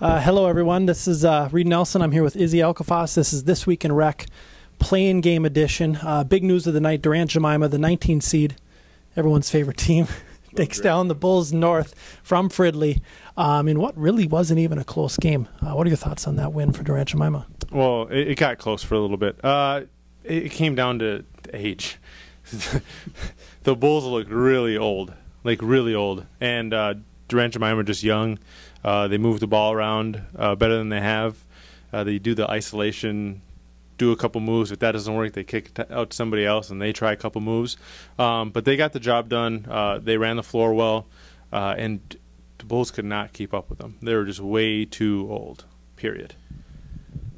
Hello, everyone. This is Reed Nelson. I'm here with Izzy Alkafas. This is This Week in Rec, Playing Game Edition. Big news of the night, Durant Jemima, the 19 seed, everyone's favorite team, takes down the Bulls North from Fridley in what really wasn't even a close game. What are your thoughts on that win for Durant Jemima? Well, it got close for a little bit. It came down to age. The Bulls looked really old, and Durant Jemima just young. They move the ball around better than they have. They do the isolation, do a couple moves. If that doesn't work, they kick it out to somebody else, and they try a couple moves. But they got the job done. They ran the floor well, and the Bulls could not keep up with them. They were just way too old, period.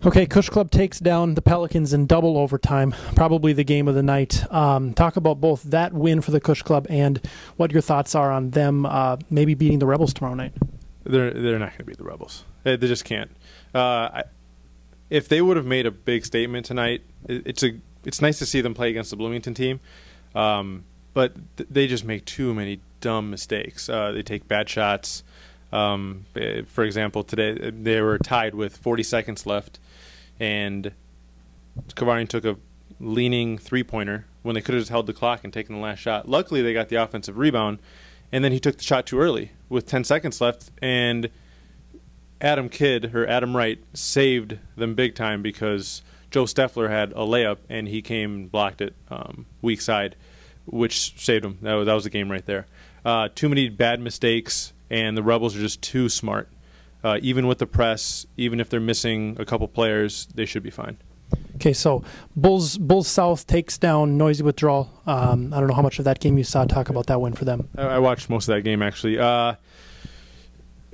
Okay, Cush Club takes down the Pelicans in double overtime, probably the game of the night. Talk about both that win for the Cush Club and what your thoughts are on them maybe beating the Rebels tomorrow night. They're not going to beat the Rebels. They just can't. If they would have made a big statement tonight, it's nice to see them play against the Bloomington team, but they just make too many dumb mistakes. They take bad shots. For example, today they were tied with 40 seconds left, and Kavarian took a leaning three-pointer when they could have just held the clock and taken the last shot. Luckily, they got the offensive rebound, and then he took the shot too early with 10 seconds left, and Adam Wright saved them big time because Joe Steffler had a layup, and he came and blocked it weak side, which saved them. That was the game right there. Too many bad mistakes, and the Rebels are just too smart. Even with the press, even if they're missing a couple players, they should be fine. Okay, so Bulls South takes down Noisy Withdrawal. I don't know how much of that game you saw. Talk about that win for them. I watched most of that game, actually.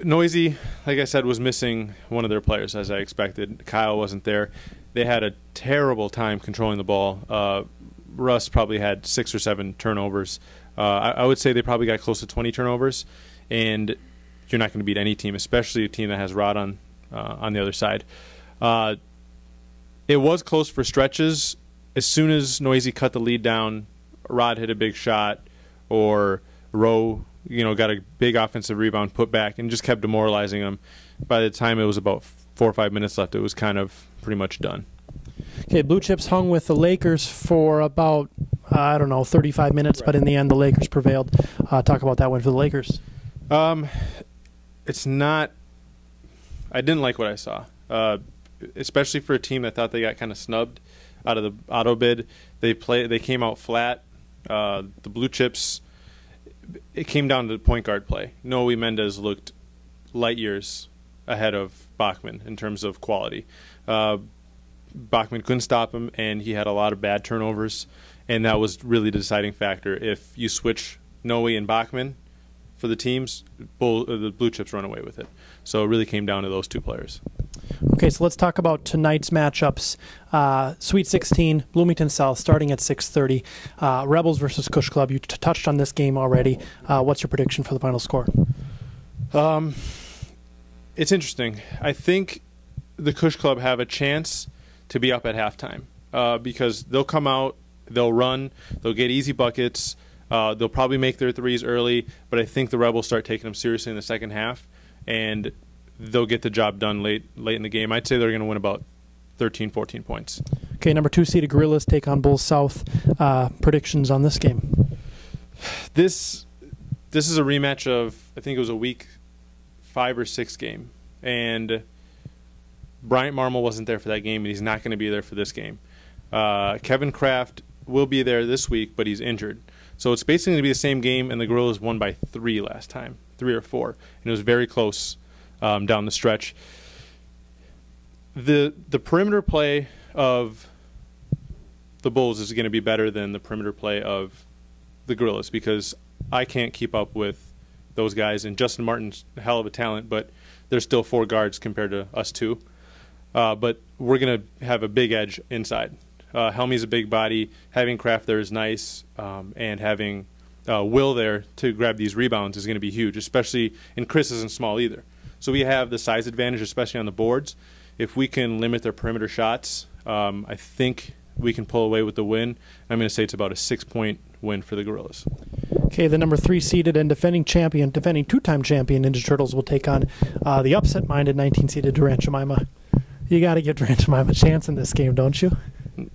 Noisy, like I said, was missing one of their players, as I expected. Kyle wasn't there. They had a terrible time controlling the ball. Russ probably had 6 or 7 turnovers. I would say they probably got close to 20 turnovers, and you're not going to beat any team, especially a team that has Rod on the other side. It was close for stretches. As soon as Noisy cut the lead down, Rod hit a big shot, or Rowe, got a big offensive rebound, put back, and just kept demoralizing them. By the time it was about 4 or 5 minutes left, it was kind of pretty much done. Okay, Blue Chips hung with the Lakers for about 35 minutes, right. But in the end, the Lakers prevailed. Talk about that win for the Lakers. It's not. I didn't like what I saw, especially for a team that thought they got kind of snubbed out of the auto bid. They came out flat. The Blue Chips. It came down to the point guard play. Noe Mendez looked light years ahead of Bachman in terms of quality. Bachman couldn't stop him, and he had a lot of bad turnovers, and that was really the deciding factor. If you switch Noe and Bachman for the teams, the Blue Chips run away with it. So it really came down to those two players. Okay, so let's talk about tonight's matchups. Sweet 16, Bloomington South, starting at 6:30. Rebels versus Cush Club. You touched on this game already. What's your prediction for the final score? It's interesting. I think the Cush Club have a chance to be up at halftime because they'll come out, they'll run, they'll get easy buckets. They'll probably make their threes early, but I think the Rebels start taking them seriously in the second half, and they'll get the job done late in the game. I'd say they're going to win about 13, 14 points. Okay, number 2 seeded Gorillas take on Bulls South. Predictions on this game? This is a rematch of, I think it was a week 5 or 6 game, and Bryant Marmol wasn't there for that game, and he's not going to be there for this game. Kevin Kraft will be there this week, but he's injured. So it's basically going to be the same game, and the Gorillas won by 3 last time, 3 or 4, and it was very close down the stretch. The perimeter play of the Bulls is going to be better than the perimeter play of the Gorillas because I can't keep up with those guys, and Justin Martin's a hell of a talent, but there's still 4 guards compared to us 2. But we're going to have a big edge inside. Helmy's a big body. Having Kraft there is nice, and having Will there to grab these rebounds is going to be huge, especially, and Chris isn't small either. So we have the size advantage, especially on the boards. If we can limit their perimeter shots, I think we can pull away with the win. I'm going to say it's about a 6-point win for the Gorillas. Okay, the number 3 seeded and defending two-time champion Ninja Turtles will take on the upset-minded 19 seeded Durant Jemima. You got to give Durant Jemima a chance in this game, don't you?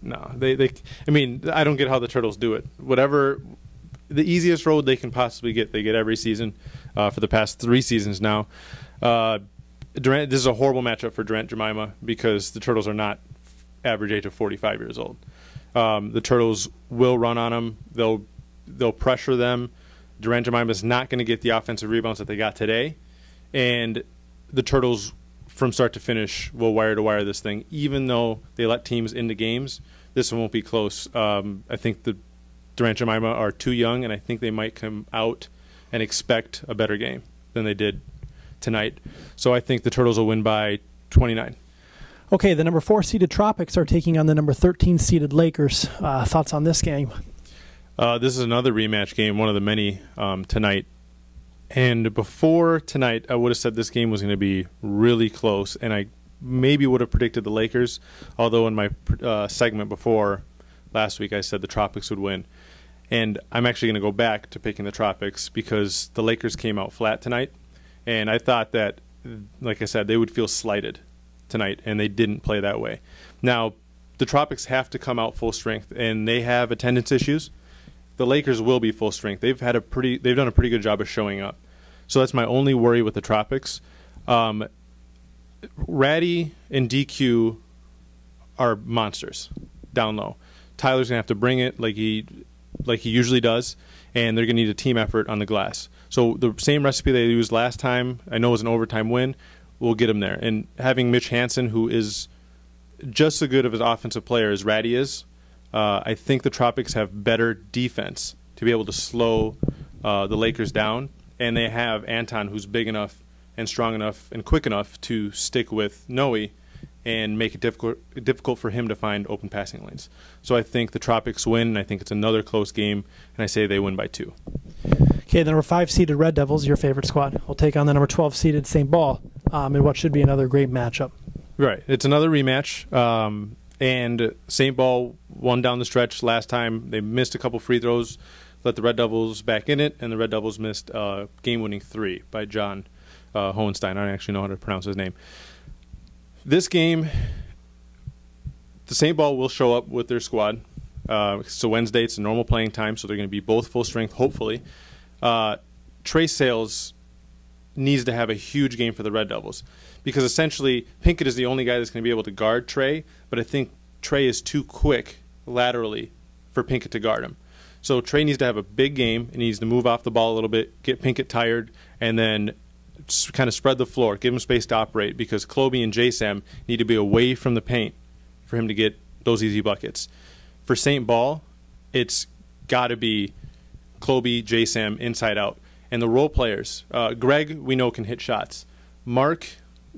No, they. I mean, I don't get how the Turtles do it. Whatever, the easiest road they can possibly get, they get every season for the past 3 seasons now. Durant. This is a horrible matchup for Durant Jemima because the Turtles are not average age of 45 years old. The Turtles will run on them. They'll pressure them. Durant Jemima is not going to get the offensive rebounds that they got today, and the Turtles, from start to finish, will wire to wire this thing. Even though they let teams into games, this one won't be close. I think the Durant Jemima are too young, and I think they might come out and expect a better game than they did tonight. So I think the Turtles will win by 29. Okay, the number 4 seeded Tropics are taking on the number 13 seeded Lakers. Thoughts on this game? This is another rematch game, one of the many tonight. And before tonight, I would have said this game was going to be really close, and I maybe would have predicted the Lakers, although in my segment before last week I said the Tropics would win. And I'm actually going to go back to picking the Tropics because the Lakers came out flat tonight, and I thought that, like I said, they would feel slighted tonight, and they didn't play that way. Now, the Tropics have to come out full strength, and they have attendance issues. The Lakers will be full strength. They've done a pretty good job of showing up. So that's my only worry with the Tropics. Ratty and DQ are monsters down low. Tyler's gonna have to bring it like he usually does, and they're gonna need a team effort on the glass. So the same recipe they used last time, I know it was an overtime win, will get them there. And having Mitch Hansen, who is just as good of an offensive player as Ratty is, I think the Tropics have better defense to be able to slow the Lakers down, and they have Anton, who's big enough and strong enough and quick enough to stick with Noe and make it difficult for him to find open passing lanes. So I think the Tropics win, and I think it's another close game, and I say they win by 2. Okay, the number 5 seeded Red Devils, your favorite squad, will take on the number 12 seeded St. Paul in what should be another great matchup. Right, it's another rematch. And St. Paul won down the stretch last time. They missed a couple free throws, let the Red Devils back in it, and the Red Devils missed game-winning 3 by John Hohenstein. I don't actually know how to pronounce his name. This game, the St. Paul will show up with their squad. So Wednesday, it's a normal playing time, so they're going to be both full strength, hopefully. Trey Sales needs to have a huge game for the Red Devils because essentially Pinkett is the only guy that's going to be able to guard Trey, but I think Trey is too quick laterally for Pinkett to guard him. So Trey needs to have a big game and he needs to move off the ball a little bit, get Pinkett tired, and then kind of spread the floor, give him space to operate because Kloby and J-Sam need to be away from the paint for him to get those easy buckets. For St. Paul, it's got to be Kloby, J-Sam, inside out. And the role players, Greg, we know, can hit shots. Mark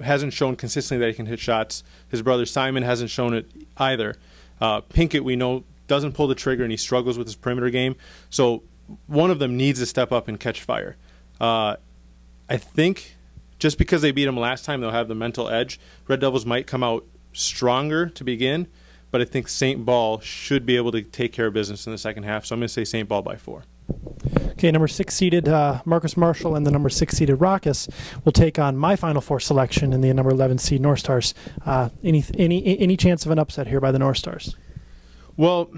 hasn't shown consistently that he can hit shots. His brother Simon hasn't shown it either. Pinkett, we know, doesn't pull the trigger and he struggles with his perimeter game. So one of them needs to step up and catch fire. I think just because they beat him last time, they'll have the mental edge. Red Devils might come out stronger to begin, but I think St. Paul should be able to take care of business in the second half. So I'm going to say St. Paul by 4. Okay, number 6 seeded Marcus Marshall and the number 6 seeded Raucus will take on my Final Four selection in the number 11 seed North Stars. Any chance of an upset here by the North Stars? Well,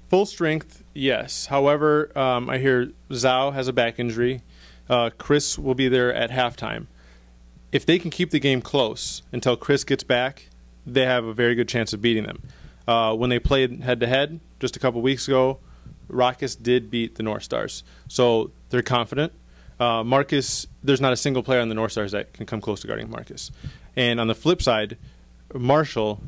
full strength, yes. However, I hear Zhao has a back injury. Chris will be there at halftime. If they can keep the game close until Chris gets back, they have a very good chance of beating them. When they played head-to-head just a couple weeks ago, Raucus did beat the North Stars. So they're confident. Marcus, there's not a single player on the North Stars that can come close to guarding Marcus. And on the flip side, Marshall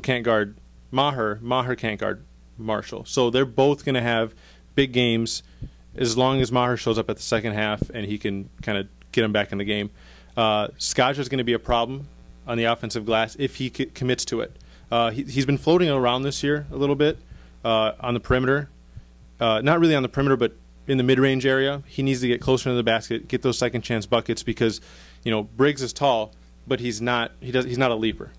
can't guard Maher. Maher can't guard Marshall. So they're both going to have big games as long as Maher shows up at the second half and he can kind of get him back in the game. Skaja is going to be a problem on the offensive glass if he commits to it. He's been floating around this year a little bit on the perimeter. Not really on the perimeter, but in the mid-range area. He needs to get closer to the basket, get those second-chance buckets because, Briggs is tall, but he's not a leaper.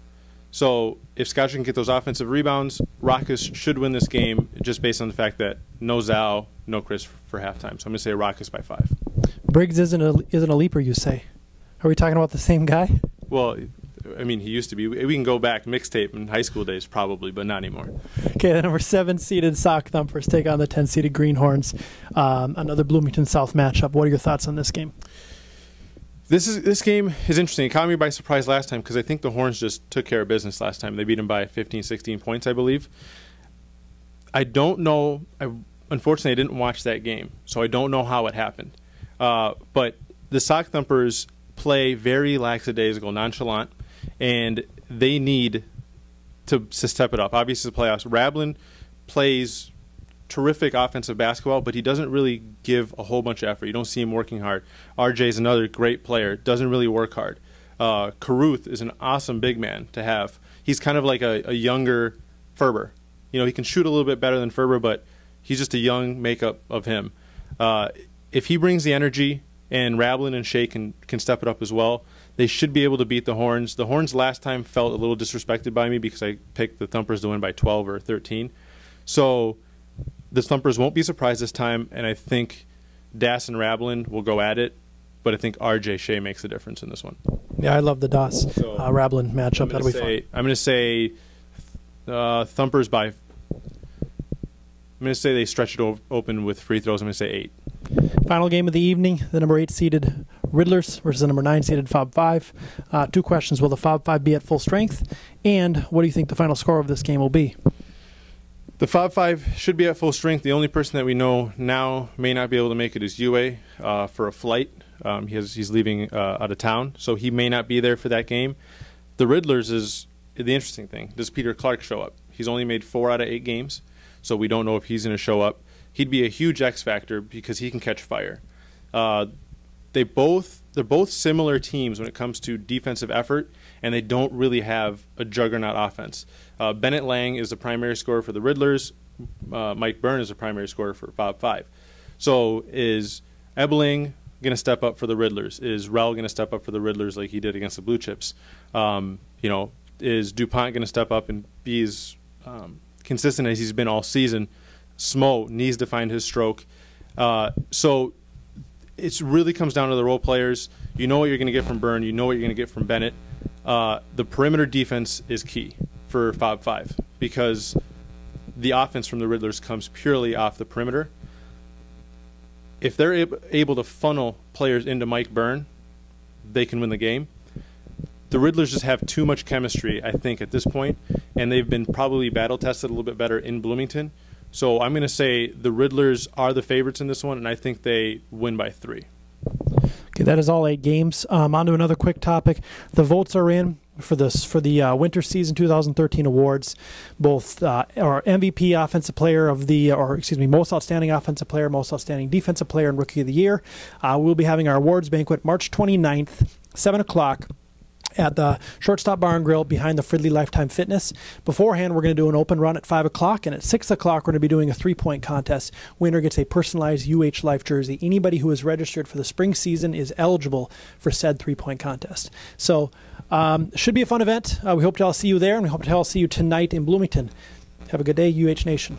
So if Scotch can get those offensive rebounds, Rockets should win this game just based on the fact that no Zhao, no Chris for halftime. So I'm going to say Rockets by 5. Briggs isn't a leaper, you say? Are we talking about the same guy? Well, I mean, he used to be. We can go back mixtape in high school days probably, but not anymore. Okay, the number 7-seeded Sock Thumpers take on the 10-seeded Greenhorns. Another Bloomington South matchup. What are your thoughts on this game? This game is interesting. It caught me by surprise last time because I think the Horns just took care of business last time. They beat them by 15, 16 points, I believe. I don't know. Unfortunately, I didn't watch that game, so I don't know how it happened. But the Sock Thumpers play very lackadaisical, nonchalant, and they need to step it up. Obviously, the playoffs. Rablin plays terrific offensive basketball, but he doesn't really give a whole bunch of effort. You don't see him working hard. RJ is another great player, doesn't really work hard. Caruth is an awesome big man to have. He's kind of like a younger Ferber. You know, he can shoot a little bit better than Ferber, but he's just a young makeup of him. If he brings the energy and Rablin and Shea can step it up as well, they should be able to beat the Horns. The Horns last time felt a little disrespected by me because I picked the Thumpers to win by 12 or 13. So the Thumpers won't be surprised this time, and I think Das and Rablin will go at it, but I think RJ Shea makes the difference in this one. Yeah, I love the Das Rablin matchup. That'll be fun. I'm going to say Thumpers by. I'm going to say they stretch it open with free throws. I'm going to say 8. Final game of the evening, the number 8-seeded Riddlers versus the number 9-seeded Fob 5. 2 questions. Will the Fob 5 be at full strength? And what do you think the final score of this game will be? The Fob 5 should be at full strength. The only person that we know now may not be able to make it is Yue for a flight. He's leaving out of town, so he may not be there for that game. The Riddlers is the interesting thing. Does Peter Clark show up? He's only made 4 out of 8 games, so we don't know if he's going to show up. He'd be a huge X factor because he can catch fire. They're both similar teams when it comes to defensive effort, and they don't really have a juggernaut offense. Bennett Lang is the primary scorer for the Riddlers. Mike Byrne is the primary scorer for Fob 5. So is Ebeling going to step up for the Riddlers? Is Rel going to step up for the Riddlers like he did against the Blue Chips? Is DuPont going to step up and be as consistent as he's been all season? Smo needs to find his stroke. So it really comes down to the role players. You know what you're going to get from Byrne. You know what you're going to get from Bennett. The perimeter defense is key for Fob 5 because the offense from the Riddlers comes purely off the perimeter. If they're able to funnel players into Mike Byrne, they can win the game. The Riddlers just have too much chemistry, I think, at this point, and they've been probably battle-tested a little bit better in Bloomington. So I'm going to say the Riddlers are the favorites in this one, and I think they win by 3. Okay, that is all 8 games. On to another quick topic. The votes are in for the winter season 2013 awards. Both our MVP offensive player of the, most outstanding offensive player, most outstanding defensive player, and rookie of the year. We'll be having our awards banquet March 29th, 7 o'clock. At the Shortstop Bar and Grill behind the Fridley Lifetime Fitness. Beforehand, we're going to do an open run at 5 o'clock, and at 6 o'clock, we're going to be doing a 3-point contest. Winner gets a personalized UH Life jersey. Anybody who is registered for the spring season is eligible for said 3-point contest. So, should be a fun event. We hope to all see you there, and we hope to all see you tonight in Bloomington. Have a good day, UH Nation.